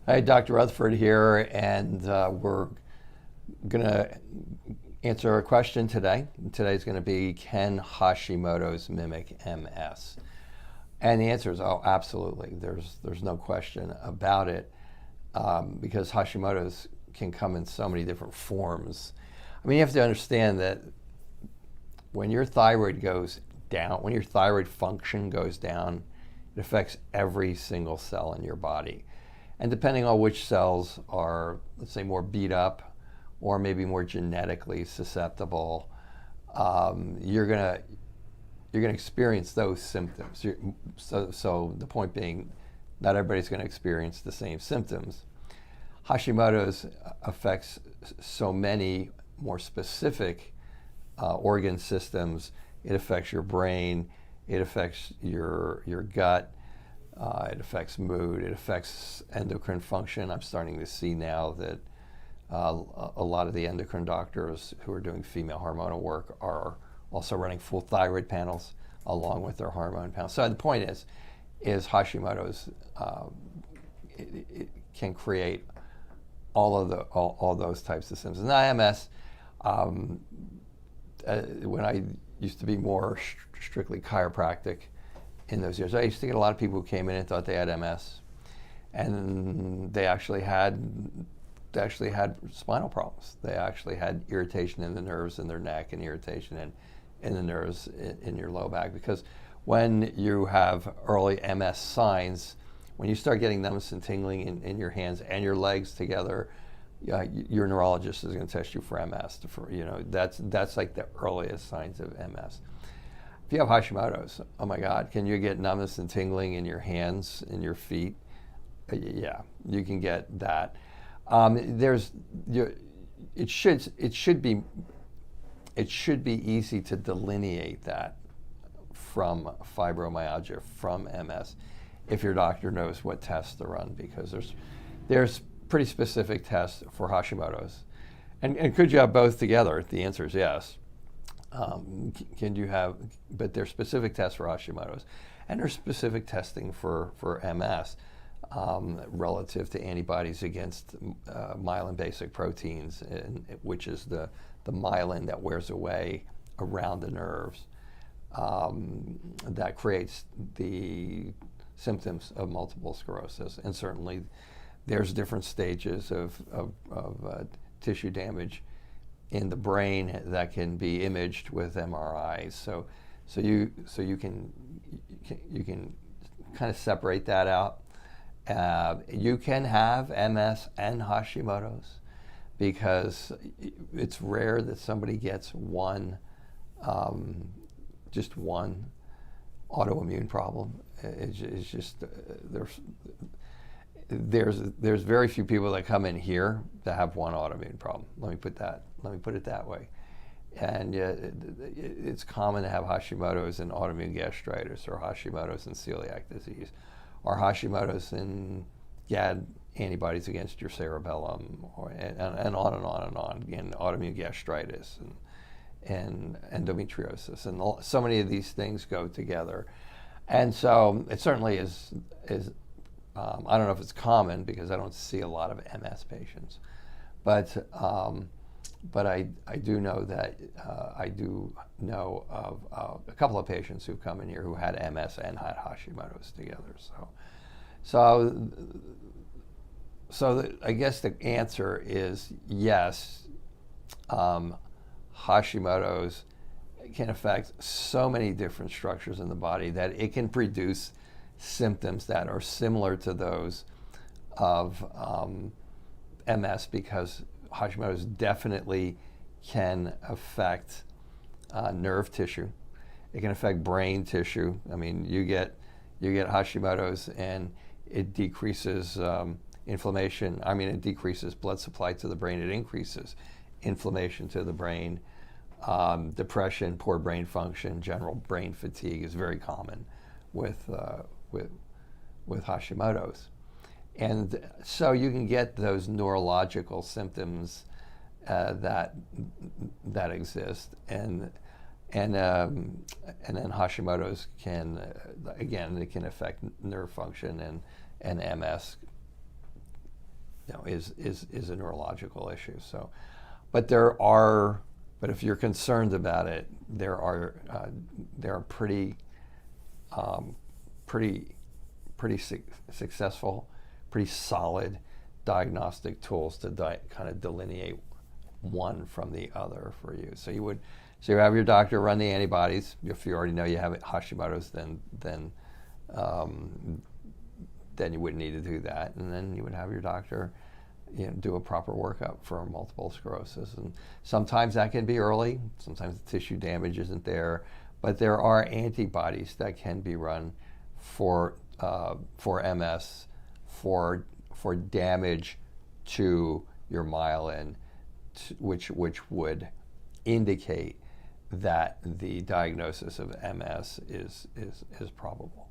Hi, Dr. Rutherford here, and we're going to answer a question today. Today's going to be, can Hashimoto's mimic MS? And the answer is, oh, absolutely. There's no question about it, because Hashimoto's can come in so many different forms. I mean, you have to understand that when your thyroid goes down, when your thyroid function goes down, it affects every single cell in your body. And depending on which cells are, let's say, more beat up or maybe more genetically susceptible, you're gonna experience those symptoms. So the point being, not everybody's going to experience the same symptoms. Hashimoto's affects so many more specific organ systems. It affects your brain. It affects your gut. It affects mood. It affects endocrine function. I'm starting to see now that a lot of the endocrine doctors who are doing female hormonal work are also running full thyroid panels along with their hormone panels. So the point is Hashimoto's it can create all those types of symptoms. Now MS, when I used to be more strictly chiropractic in those years, I used to get a lot of people who came in and thought they had MS, and they actually had spinal problems. They actually had irritation in the nerves in their neck and irritation in the nerves in your low back. Because when you have early MS signs, when you start getting numbness and tingling in your hands and your legs together, your neurologist is going to test you for MS. That's like the earliest signs of MS. If you have Hashimoto's, oh my God, can you get numbness and tingling in your hands, in your feet? Yeah, you can get that. It should be easy to delineate that from fibromyalgia, from MS, if your doctor knows what tests to run, because there's pretty specific tests for Hashimoto's. And could you have both together? The answer is yes. Can you have, but there's specific tests for Hashimoto's, and there's specific testing for MS relative to antibodies against myelin basic proteins, which is the myelin that wears away around the nerves, that creates the symptoms of multiple sclerosis. And certainly there's different stages of tissue damage in the brain that can be imaged with MRIs. So you can kind of separate that out. You can have MS and Hashimoto's, because it's rare that somebody gets just one autoimmune problem. It's just there's very few people that come in here that have one autoimmune problem. Let me put it that way. And it's common to have Hashimoto's and autoimmune gastritis, or Hashimoto's and celiac disease, or Hashimoto's and GAD antibodies against your cerebellum, and on and on and on. Again, autoimmune gastritis and endometriosis, and so many of these things go together. And so it certainly is I don't know if it's common, because I don't see a lot of MS patients, but I do know that I do know of a couple of patients who've come in here who had MS and had Hashimoto's together. So I guess the answer is yes. Hashimoto's can affect so many different structures in the body that it can produce symptoms that are similar to those of MS, because Hashimoto's definitely can affect nerve tissue. It can affect brain tissue. I mean, you get Hashimoto's and it decreases inflammation. I mean, it decreases blood supply to the brain. It increases inflammation to the brain. Depression, poor brain function, general brain fatigue is very common with Hashimoto's. And so you can get those neurological symptoms that exist, and then Hashimoto's can, again, it can affect nerve function, and MS is a neurological issue. So, but but if you're concerned about it, there are pretty successful, pretty solid diagnostic tools to kind of delineate one from the other for you. So you have your doctor run the antibodies. If you already know you have Hashimoto's, then you wouldn't need to do that, and then you would have your doctor do a proper workup for multiple sclerosis. And sometimes that can be early, sometimes the tissue damage isn't there, but there are antibodies that can be run for MS, for damage to your myelin, which would indicate that the diagnosis of MS is probable.